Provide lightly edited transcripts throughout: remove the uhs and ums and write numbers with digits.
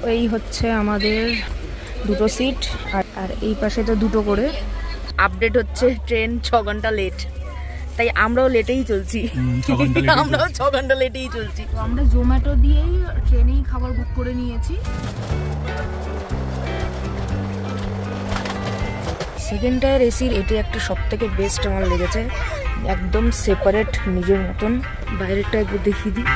এই হচ্ছে আমাদের দুটো সিট, আর এই পাশে তো দুটো করে। আপডেট হচ্ছে ট্রেন 6 ঘন্টা লেট, তাই আমরাও লেটেই চলছি। আমরাও 6 ঘন্টা লেটেই চলছি। তো আমরা জোম্যাটো দিয়েই ট্রেনেই খাবার বুক করে নিয়েছি। সেকেন্ড টায়ার এসির এটি একটা সবথেকে বেস্ট আমার লেগেছে, একদম সেপারেট নিজের মতন। বাইরেটা একটু দেখিয়ে দিই।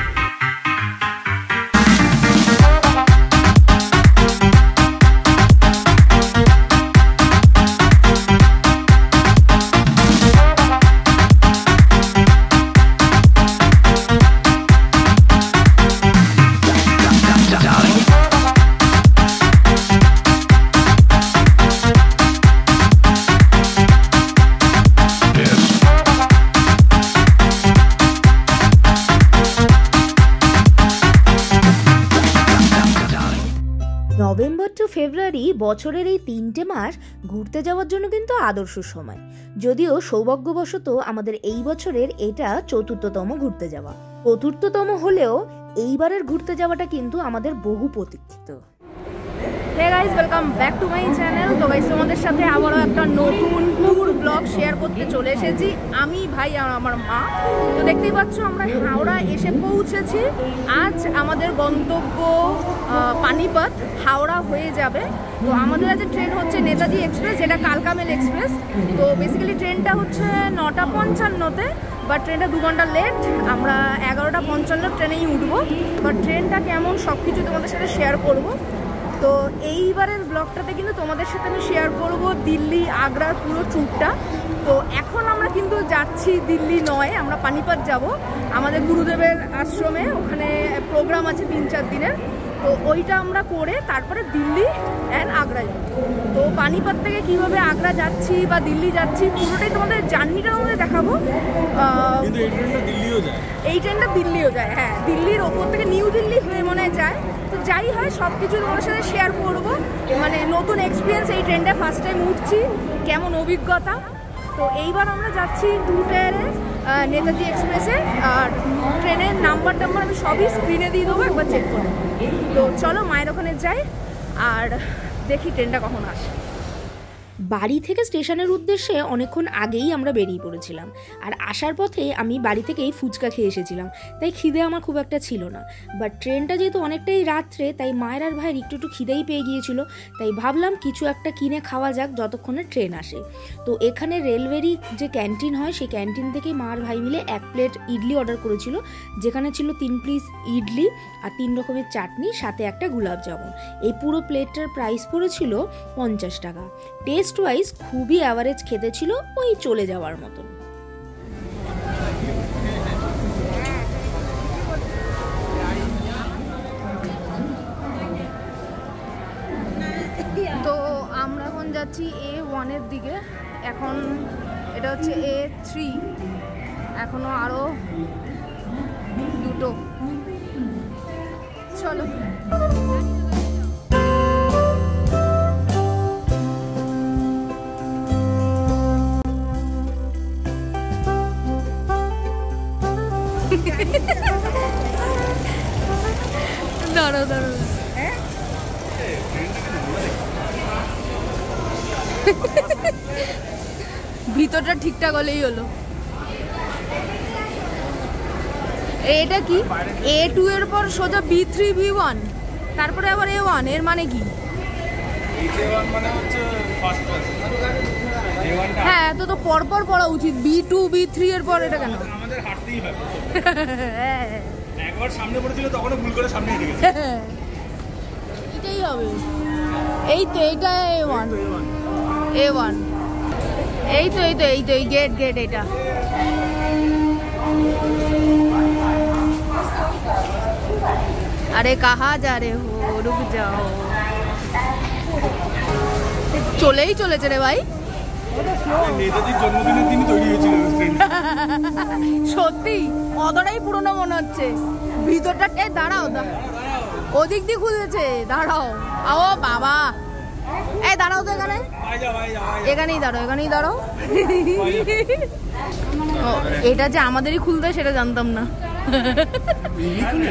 নভেম্বর টু ফেব্রুয়ারি বছরের এই 3টে মাস ঘুরতে যাওয়ার জন্য কিন্তু আদর্শ সময়। যদিও সৌভাগ্যবশত আমাদের এই বছরের এটা 4র্থতম ঘুরতে যাওয়া। 4র্থতম হলেও এইবারের ঘুরতে যাওয়াটা কিন্তু আমাদের বহু প্রতীক্ষিত। Hey guys, welcome back to my channel. তো গাইস, তোমাদের সাথে আবারও একটা নতুন ট্যুর ব্লগ শেয়ার করতে চলে এসেছি আমি, ভাই আর আমার মা। তো দেখতেই পাচ্ছ আমরা হাওড়া এসে পৌঁছেছি। আজ আমাদের গন্তব্য পানিপথ, হাওড়া হয়ে যাবে। তো আমাদের আজ ট্রেন হচ্ছে নেতাজি এক্সপ্রেস, যেটা কালকা মেল এক্সপ্রেস। তো বেসিক্যালি ট্রেনটা হচ্ছে 9টা 55-তে, বাট ট্রেনটা 2 ঘন্টা লেট। আমরা 11টা 55 ট্রেনেই উঠবো। বাট ট্রেনটা কেমন সব কিছু তোমাদের সাথে শেয়ার করবো। তো এইবারের ব্লগটাতে কিন্তু তোমাদের সাথে আমি শেয়ার করব দিল্লি আগ্রার পুরো ট্যুরটা। তো এখন আমরা কিন্তু যাচ্ছি দিল্লি নয়, আমরা পানিপথ যাব আমাদের গুরুদেবের আশ্রমে। ওখানে প্রোগ্রাম আছে 3-4 দিনের। তো ওইটা আমরা করে তারপরে দিল্লি অ্যান্ড আগ্রা যাব। তো পানিপথ থেকে কীভাবে আগ্রা যাচ্ছি বা দিল্লি যাচ্ছি পুরোটাই তোমাদের জার্নিটা তোমাদের দেখাবো। এই ট্রেনটা দিল্লিও যায়, হ্যাঁ, দিল্লির ওপর থেকে নিউ দিল্লি হয়ে মনে হয় যায়। তো যাই হয় সব কিছু তোমার সাথে শেয়ার করবো। মানে নতুন এক্সপিরিয়েন্স, এই ট্রেনটা ফার্স্ট টাইম উঠছি, কেমন অভিজ্ঞতা। তো এইবার আমরা যাচ্ছি 2 টায়ারে নেতাজি এক্সপ্রেসে। আর ট্রেনের নাম্বার টাম্বার আমি সবই স্ক্রিনে দিয়ে দেবো, একবার চেক করবো। তো চলো মায়ের ওখানে যাই আর দেখি ট্রেনটা কখন আসে। বাড়ি থেকে স্টেশনের উদ্দেশ্যে অনেকক্ষণ আগেই আমরা বেরিয়ে পড়েছিলাম। আর আসার পথে আমি বাড়ি থেকেই ফুচকা খেয়ে এসেছিলাম, তাই খিদে আমার খুব একটা ছিল না। বাট ট্রেনটা যেহেতু অনেকটাই রাত্রে, তাই মায়ের আর ভাইয়ের একটু খিদেই পেয়ে গিয়েছিল। তাই ভাবলাম কিছু একটা কিনে খাওয়া যাক যতক্ষণে ট্রেন আসে। তো এখানে রেলওয়েরই যে ক্যান্টিন হয়, সেই ক্যান্টিন থেকে মা আর ভাই মিলে 1 প্লেট ইডলি অর্ডার করেছিল, যেখানে ছিল 3 পিস ইডলি আর 3 রকমের চাটনি, সাথে একটা গোলাপ জামুন। এই পুরো প্লেটটার প্রাইস পড়েছিল 50 টাকা। টেস্ট ওয়াইজ খুবই অ্যাভারেজ খেতে ছিল, ওই চলে যাওয়ার মতন। তো আমরা এখন যাচ্ছি A1-এর দিকে। এখন এটা হচ্ছে A3, এখনো আরো দুটো। চলো দাঁড়ো দাঁড়ো, ভিতরটা ঠিকঠাক হলেই হলো। এটা কি A2 এর পর সোজা B3 B1, তারপরে আবার A1, এর মানে কি? হ্যাঁ, তো পরপর পড়া উচিত। B2 B3 এর পর এটা কেন? আমাদের হাঁটতেই হবে। একবার সামনে পড়েছিল, তখনও ভুল করে সামনে হেঁটে গেছে। এটাই হবে। এই তো এটা A1, A1। এই তো এই গেট এটা। আরে কাহা যা রে হো, রুক যাও। চলেই চলেছে রে ভাই। সত্যি অতটাই পুরনো মনে হচ্ছে। ভিতরটা দাঁড়াও, ওদিক দিয়ে খুলেছে, দাঁড়াও। ও বাবা, এই দাঁড়াও তো, এখানেই দাঁড়াও। এটা যে আমাদেরই খুলতে সেটা জানতাম না।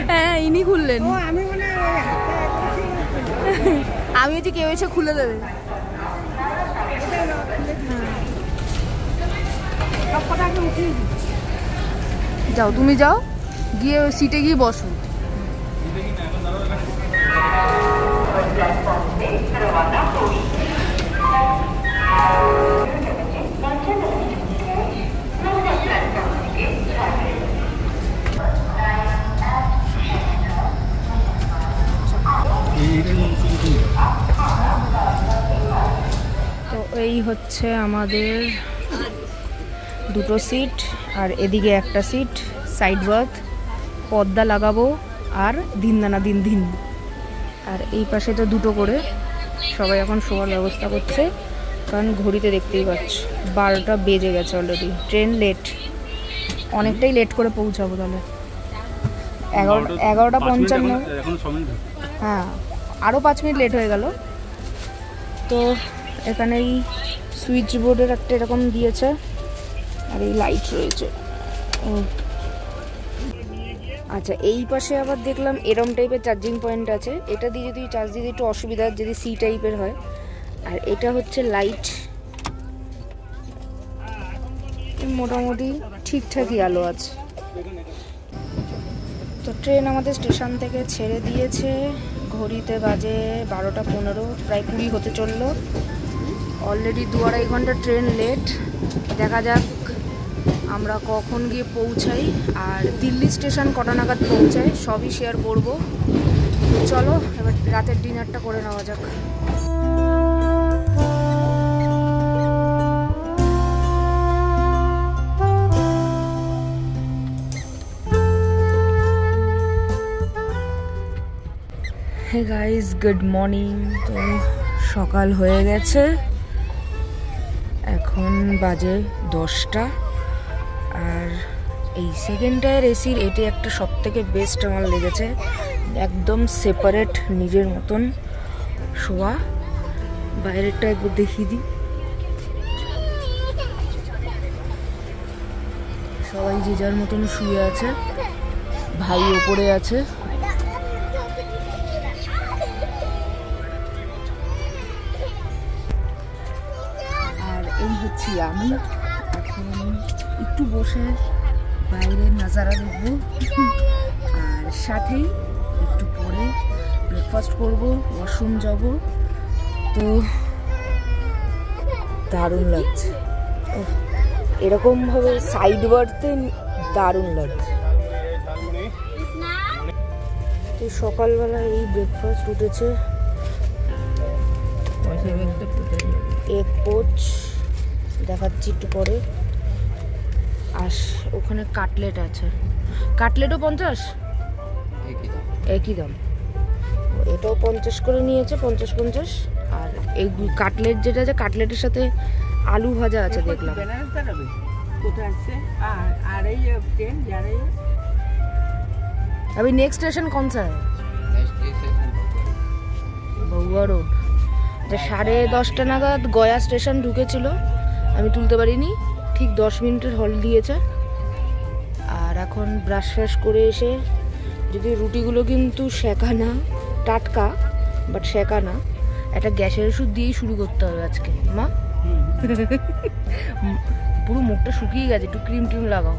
হ্যাঁ, ইনি খুললেন। আমি হচ্ছে কেউ এসে খুলে দেবে। যাও তুমি যাও, গিয়ে সিটে গিয়ে বসো। তো এই হচ্ছে আমাদের দুটো সিট, আর এদিকে একটা সিট সাইড বার্থ, পর্দা লাগাবো আর দিন দানা দিন দিন। আর এই পাশে তো দুটো করে, সবাই এখন শোয়ার ব্যবস্থা করছে, কারণ ঘড়িতে দেখতেই পাচ্ছ 12টা বেজে গেছে অলরেডি। ট্রেন লেট, অনেকটাই লেট করে পৌঁছাবো তাহলে। 11:55। হ্যাঁ, আরও 5 মিনিট লেট হয়ে গেল। তো এখানে এই সুইচ বোর্ডের একটা এরকম দিয়েছে, আর এই লাইট রয়েছে। আচ্ছা, এই পাশে আবার দেখলাম এরম টাইপের চার্জিং পয়েন্ট আছে, এটা দিয়ে যদি চার্জ দিতে একটু অসুবিধা, যদি সি টাইপের হয়। আর এটা হচ্ছে লাইট, মোটামুটি ঠিকঠাকই আলো আছে। তো ট্রেন আমাদের স্টেশন থেকে ছেড়ে দিয়েছে, ঘড়িতে বাজে 12:15, প্রায় 20 হতে চললো। অলরেডি 2-2.5 ঘন্টা ট্রেন লেট। দেখা যাক আমরা কখন গিয়ে পৌঁছাই, আর দিল্লি স্টেশন কটা নাগাদ পৌঁছাই সবই শেয়ার করবো। চলো এবার রাতের ডিনারটা করে নেওয়া যাক। Hey guys, good morning. তো সকাল হয়ে গেছে, এখন বাজে 10টা। আর এই সেকেন্ড টায়ার এসির এটি একটা সব থেকে বেস্ট আমার লেগেছে, একদম সেপারেট, নিজের মতন শোয়া। বাইরেরটা একবার দেখিয়ে দিই, সবাই যে যার মতন শুয়ে আছে, ভাই ওপরে আছে। এই হচ্ছি আমি, এখন একটু বসে বাইরের নাজারা দেখবো, আর সাথেই একটু পরে ব্রেকফাস্ট করবো, ওয়াশরুম যাব। তো দারুণ লাগছে, এরকমভাবে সাইড বার্থে দারুণ লাগছে। তো সকালবেলা এই ব্রেকফাস্ট উঠেছে, এগ পোচ দেখাচ্ছি একটু পরে। আর ওখানে কাটলেট আছে, কাটলেটও 50, একই দাম। এটাও 50 করে নিয়েছে, 50-50। আর এই কাটলেট যেটা আছে, কাটলেটের সাথে আলু ভাজা আছে দেখলাম। अभी नेक्स्ट स्टेशन कौन सा है? बउआ रोड। যে 10:30 নাগাদ গয়া স্টেশন ঢুকেছিল, আমি তুলতে পারিনি, ঠিক 10 মিনিটের হল দিয়েছে। আর এখন ব্রাশ ফ্রাশ করে এসে, যদি রুটিগুলো কিন্তু সেকা না, টাটকা বাট সেকা না, একটা গ্যাসের ওষুধ দিয়েই শুরু করতে হবে আজকে। মা পুরো মুখটা শুকিয়ে গেছে, একটু ক্রিম ট্রিম লাগাও।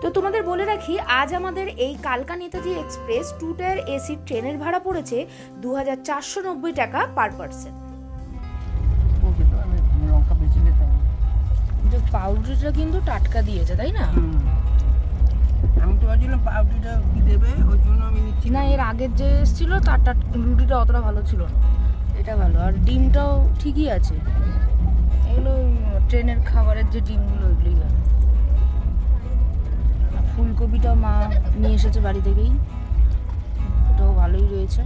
তো তোমাদের বলে রাখি, আজ আমাদের এই কালকা নেতাজি এক্সপ্রেস 2 টায়ার এসি ট্রেনের ভাড়া পড়েছে 2490 টাকা পার পার্সন। পাউরুটিটা কিন্তু টাটকা দিয়েছে, তাই না? আমি তো ভাবছিলাম পাউরুটিটা কি দেবে, ওই জন্য আমি নিচ্ছি না। এর আগের যে এসেছিল তার রুটিটা অতটা ভালো ছিল না, এটা ভালো। আর ডিমটাও ঠিকই আছে, এগুলো ট্রেনের খাবারের যে ডিমগুলো, ওইগুলোই ভালো। ফুলকপিটা মা নিয়ে এসেছে বাড়ি থেকেই, ওটাও ভালোই রয়েছে।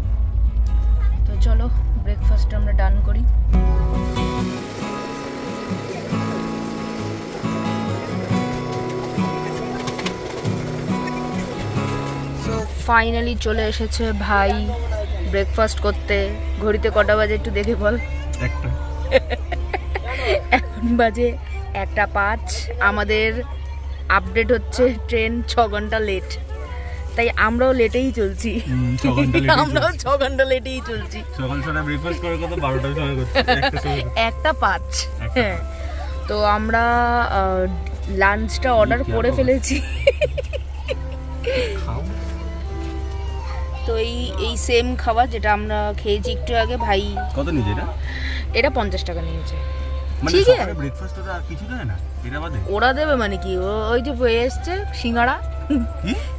তো চলো ব্রেকফাস্টটা আমরা ডান করি। সো ফাইনালি চলে এসেছে ভাই ব্রেকফাস্ট করতে। ঘড়িতে কটা বাজে একটু দেখে বল। একটা। এখন বাজে 1:05 আমাদের আপডেট হচ্ছে ট্রেন 6 ঘন্টা লেট, তাই আমরাও লেটেই চলছি। আমরাও 6 ঘন্টা লেটেই চলছি। সকাল সকাল ব্রেকফাস্ট করে কত 12টার সময় করছি, 1:05। হ্যাঁ, তো আমরা লাঞ্চটা অর্ডার করে ফেলেছি। তো এই সেম খাবার যেটা আমরা খেয়েছি একটু আগে। ভাই কত নিয়েছে এটা? এটা 50 টাকা নিয়েছে। মানে ঠিক আছে, সকালে ব্রেকফাস্ট তো আর কিছু দেয় না এটা বাদে? ওরা দেবে মানে কি, ওই যে বয়ে এসছে সিঙ্গাড়া।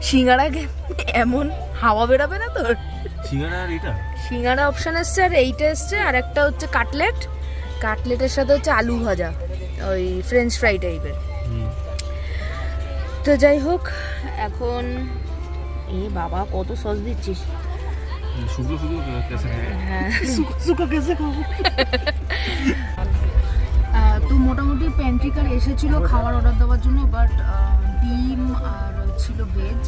সিঙ্গাড়াকে এমন হাওয়া বেরাবে না তোর। সিঙ্গাড়া আর এটা? সিঙ্গাড়া অপশন এসছে, আর এইটা এসছে, আর একটা হচ্ছে কাটলেট। কাটলেটের সাথে হচ্ছে আলু ভাজা, ওই ফ্রেঞ্চ ফ্রাই টাইপের। তো যাই হোক, এখন এ বাবা কত সস দিচ্ছিস। শুকনো শুকনো কেসে খাবে। হ্যাঁ, শুকনো কেসে খাবো। তো মোটামুটি প্যান্ট্রিকার এসেছিল খাবার অর্ডার দেওয়ার জন্য, বাট ডিম আর ছিল ভেজ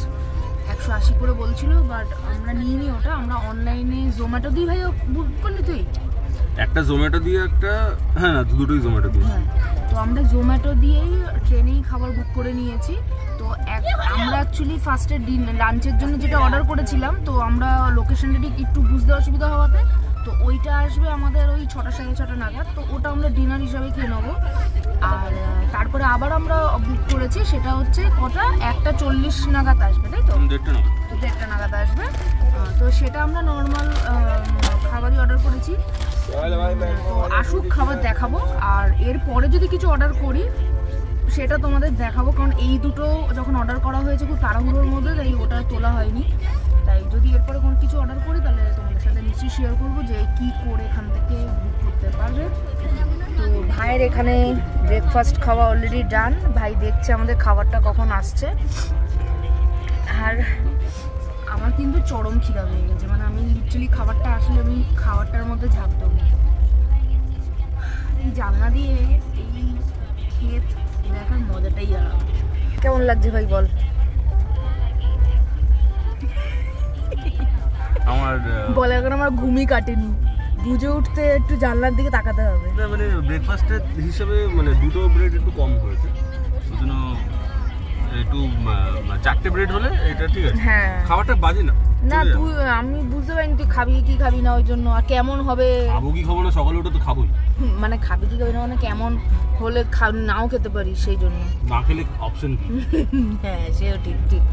180 করে বলছিল, বাট আমরা নিইনি ওটা। আমরা অনলাইনে জোম্যাটো দিয়ে ভাই বুক করলি তুই? একটা জোম্যাটো দিয়ে একটা, হ্যাঁ না দুটোই জোম্যাটো দিয়ে। হ্যাঁ, তো আমরা জোম্যাটো দিয়েই ট্রেনেই খাবার বুক করে নিয়েছি। তো আমরা অ্যাকচুয়ালি ফার্স্টে লাঞ্চের জন্য যেটা অর্ডার করেছিলাম, তো আমরা লোকেশনটা ঠিক একটু বুঝতে অসুবিধা হওয়াতে, তো ওইটা আসবে আমাদের ওই 6টা 6:30 নাগাদ। তো ওটা আমরা ডিনার হিসাবে খেয়ে নেবো। আর তারপরে আবার আমরা বুক করেছি, সেটা হচ্ছে কটা 1:40 নাগাদ আসবে, তাই তো? 1:30 নাগাদ আসবে। তো সেটা আমরা নর্মাল খাবারই অর্ডার করেছি। তো আসুক, খাবার দেখাবো। আর এরপরে যদি কিছু অর্ডার করি সেটা তোমাদের দেখাবো, কারণ এই দুটো যখন অর্ডার করা হয়েছে খুব তাড়াহুড়োর মধ্যে, তাই ওটা তোলা হয়নি। তাই যদি এরপরে কোনো কিছু অর্ডার করি তাহলে তোমাদের সাথে নিশ্চয়ই শেয়ার করবো যে কী করে এখান থেকে বুক করতে পারবে। তো ভাইয়ের এখানে ব্রেকফাস্ট খাওয়া অলরেডি ডান। ভাই দেখছে আমাদের খাবারটা কখন আসছে। আর আমার কিন্তু চরম খিদা হয়ে গেছে, মানে আমি লিটারালি খাবারটা আসলে আমি খাবারটার মধ্যে ঝাঁপ দেবো। এই জানলা দিয়ে এই ক্ষেত দেখার মজাটাই আলাদা। কেমন লাগছে ভাই বল? আমার বলে এখন আমার ঘুমই কাটেনি, বুঝে উঠতে একটু জানলার দিকে তাকাতে হবে। না মানে ব্রেকফাস্টের হিসাবে মানে দুটো ব্রেড একটু কম হয়েছে, ওই জন্য একটু 4টে ব্রেড হলে এটা ঠিক আছে। হ্যাঁ, খাবারটা বাজে না। না তুই, আমি বুঝতে পারিনি তুই খাবি কি খাবি না, ওই জন্য। আর কেমন হবে খাবো কি খাবো না, সকালে ওটা তো খাবোই। মানে খাবি কি খাবি না মানে কেমন হলে নাও খেতে পারি, সেই জন্য। না খেলে অপশন কি? হ্যাঁ, সেও ঠিক ঠিক।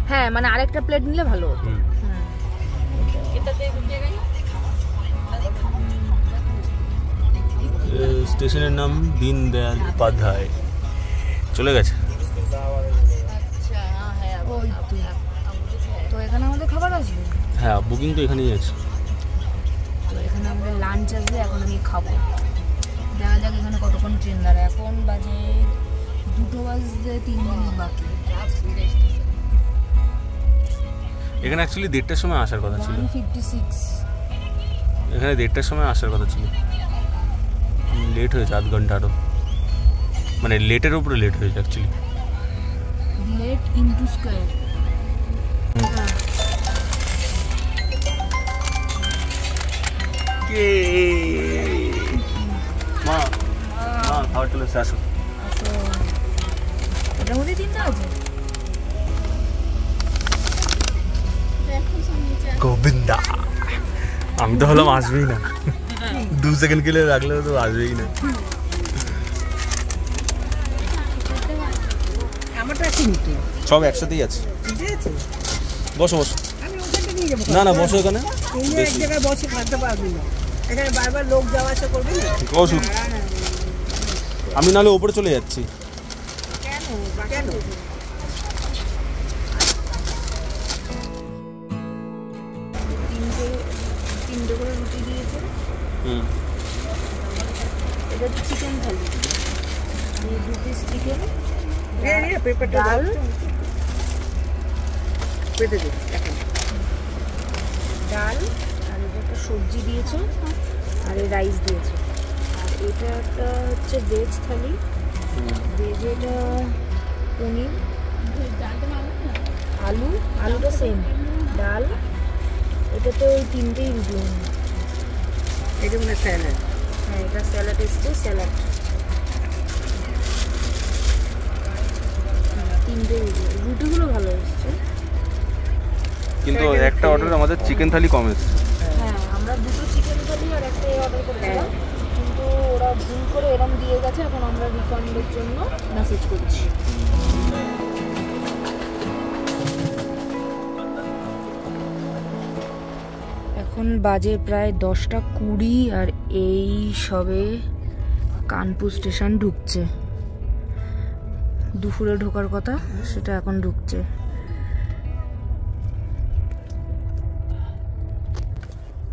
হ্যাঁ, মানে আরেকটা প্লেট নিলে ভালো হতো। স্টেশনের নাম দীনদয়াল উপাধ্যায়। চলে গেছে। তো এখানে আমাদের খাবার আসবে। হ্যাঁ, বুকিং তো এখানেই আছে। তো এখানে আমাদের লাঞ্চ আসবে, এখন আমি খাবো। দেখা যাক এখানে কতক্ষণ ট্রেন দাঁড়ায়। এখন বাজে 2:03 বাকি। এখানে অ্যাকচুয়ালি 1:30টার সময় আসার কথা ছিল। 1:56। এখানে 1:30টার সময় আসার কথা ছিল, লেট হয়েছে 1/2 ঘন্টা আরও। মানে লেটের উপরে লেট হয়েছে অ্যাকচুয়ালি। Late into square. মা খাবার চলে এসে, আসো। এটার মধ্যে 3টা আছে। গোবিন্দা, আমি তো হলাম আসবেই না, 2 সেকেন্ড গেলে রাখলেও তো আসবেই না। সব একসাথেই আছে। বসো বসো। না না বসো এখানে। এক জায়গায় বসে খাতে পারবি না, এখানে বারবার লোক যাওয়া আসা করবে না। বসো, আমি নাহলে ওপরে চলে যাচ্ছি। কেন? তিনটে করে রুটি দিয়েছে। এটা হচ্ছে চিকেন থালি, 2 পিস চিকেন, ডাল, ডাল, আর এটা একটা সবজি দিয়েছে, আর এই রাইস দিয়েছে। আর এটা একটা হচ্ছে ভেজ থালি, ভেজ এটা পনির, আলু, আলুটা সেম, ডাল, এটাতে ওই 3টেই রুটি। এটা মানে স্যালাড। হ্যাঁ, এটা স্যালাড এসছে, স্যালাড। তিনটে রুটিগুলো ভালো এসছে, কিন্তু একটা অর্ডার আমাদের চিকেন থালি কম এসছে। হ্যাঁ আমরা দুটো চিকেন থালি আর একটা অর্ডার করেছিলাম, কিন্তু ওরা ভুল করে এরম দিয়ে গেছে, এখন আমরা রিফান্ডের জন্য মেসেজ করছি। এখন বাজে প্রায় 10:20 আর এই সবে কানপুর স্টেশন ঢুকছে। দুপুরে ঢোকার কথা, সেটা এখন ঢুকছে।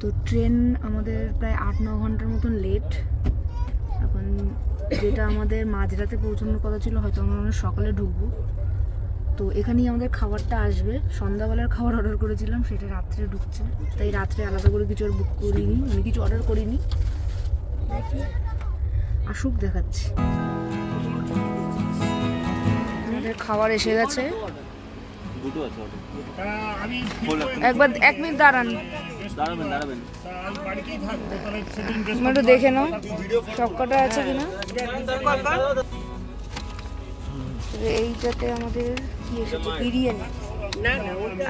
তো ট্রেন আমাদের প্রায় 8-9 ঘন্টার মতন লেট। এখন যেটা আমাদের মাঝরাতে পৌঁছানোর কথা ছিল, হয়তো আমরা সকালে ঢুকবো। তো এখানেই আমাদের খাবারটা আসবে। সন্ধ্যাবেলার খাবার অর্ডার করেছিলাম, সেটা রাত্রে ঢুকছে, তাই রাত্রে আলাদা করে কিছু আর বুক করিনি, আমি কিছু অর্ডার করিনি। আসুক, দেখাচ্ছি। আমাদের খাবার এসে গেছে। একবার 1 মিনিট দাঁড়ান, একটু দেখে নাও সব কটা আছে কিনা। এইটাতে আমাদের কি এসেছে, বিরিয়ানি,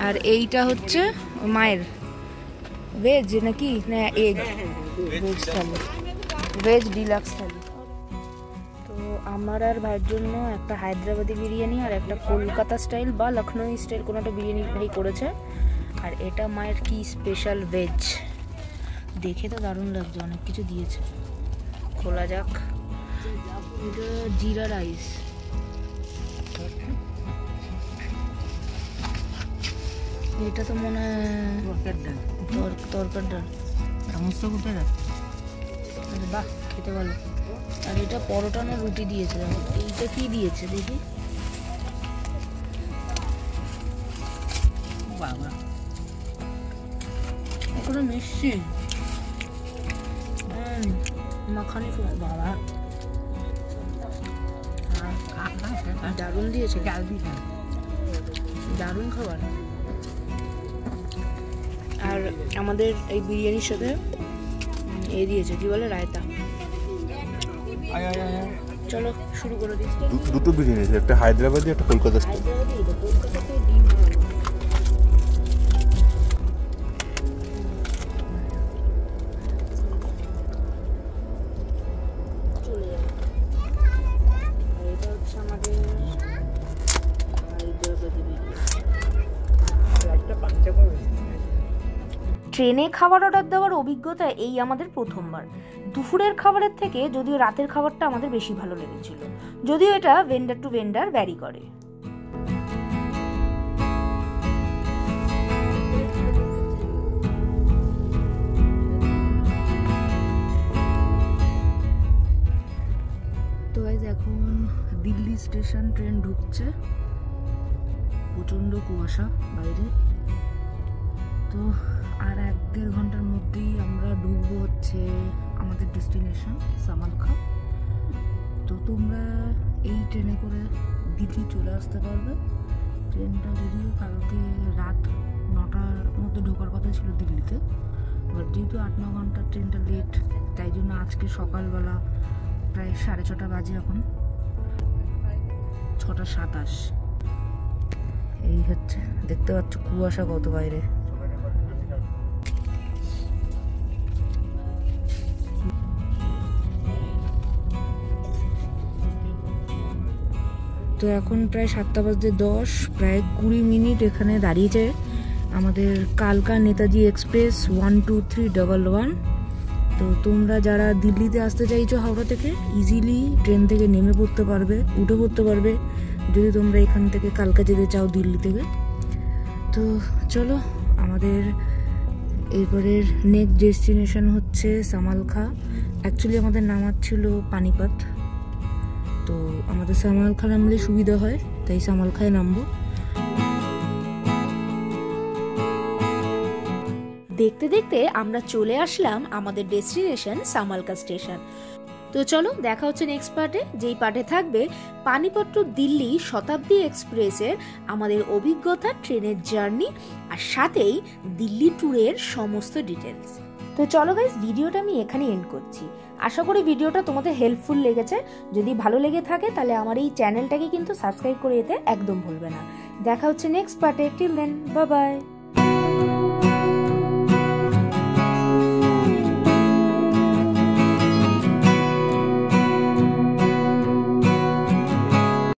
আর এইটা হচ্ছে মায়ের ভেজ নাকি না এগ, ভেজ থালি, ভেজ ডিলাক্স থালি। তো আমার আর ভাইয়ের জন্য একটা হায়দ্রাবাদি বিরিয়ানি আর একটা কলকাতা স্টাইল বা লখনৌ স্টাইল কোনো একটা বিরিয়ানি ভাই করেছে। আর এটা মায়ের কি স্পেশাল ভেজ, দেখে তো দারুণ লাগছে, অনেক কিছু দিয়েছে। খোলা যাক। এটা জিরা রাইস, এটা তো মনে হয় তরকার ডাল, বাহ খেতে ভালো। আর এটা পরোটা না রুটি দিয়েছে, এইটা কি দিয়েছে দেখি। বাবা এখনো মিষ্টি, মাখানি বাবা দারুণ দিয়েছে, দারুণ খাবার। আর আমাদের এই বিরিয়ানির সাথে এ দিয়েছে, কি বলে, রায়তা। চলো শুরু করে দিচ্ছি। দুটো বিরিয়ানি আছে, একটা হায়দ্রাবাদি, একটা কলকাতা স্টাইল। ট্রেনে খাবার অর্ডার দেওয়ার অভিজ্ঞতা এই আমাদের প্রথমবার। দুপুরের খাবারের থেকে যদিও রাতের খাবারটা আমাদের বেশি ভালো লেগেছিল, যদিও এটা ভেন্ডার টু ভেন্ডার ভ্যারি করে। তো এখন দিল্লি স্টেশন ট্রেন ঢুকছে, প্রচন্ড কুয়াশা বাইরে। তো আর 1-1.5 ঘন্টার মধ্যেই আমরা ঢুকবো হচ্ছে আমাদের ডেস্টিনেশন সামালখা। তো তোমরা এই ট্রেনে করে দিল্লি চলে আসতে পারবে। ট্রেনটা যদিও কালকে রাত 9টার মধ্যে ঢোকার কথা ছিল দিল্লিতে, বাট যেহেতু 8-9 ঘন্টার ট্রেনটা লেট, তাই জন্য আজকে সকালবেলা প্রায় 6:30 বাজে, এখন 6:27। এই হচ্ছে, দেখতে পাচ্ছ কুয়াশা কত বাইরে। তো এখন প্রায় 7:10, প্রায় 20 মিনিট এখানে দাঁড়িয়েছে আমাদের কালকা নেতাজি এক্সপ্রেস 12311। তো তোমরা যারা দিল্লিতে আসতে চাইছো হাওড়া থেকে, ইজিলি ট্রেন থেকে নেমে পড়তে পারবে, উঠে পড়তে পারবে যদি তোমরা এখান থেকে কালকা যেতে চাও দিল্লি থেকে। তো চলো, আমাদের এরপরের নেক্সট ডেস্টিনেশন হচ্ছে সামালখা। অ্যাকচুয়ালি আমাদের নামার ছিল পানিপথ, তো আমাদের সামালখা নামলে সুবিধা হয়, তাই সামালখায় নামবো। দেখতে দেখতে আমরা চলে আসলাম আমাদের ডেস্টিনেশন সামালখা স্টেশন। তো চলো দেখা হচ্ছে নেক্সট পার্টে, যেই পার্টে থাকবে পানিপথ টু দিল্লি শতাব্দী এক্সপ্রেসের আমাদের অভিজ্ঞতা, ট্রেনের জার্নি, আর সাথেই দিল্লি ট্যুরের সমস্ত ডিটেলস। তো চলো গাইস, ভিডিওটা আমি এখানে এন্ড করছি। আশা করি ভিডিওটা তোমাদের হেল্পফুল লেগেছে। যদি ভালো লেগে থাকে তাহলে আমার এই চ্যানেলটাকে কিন্তু সাবস্ক্রাইব করে যেতে একদম ভুলবে না। দেখা হচ্ছে নেক্সট পার্টে। Till then, bye by.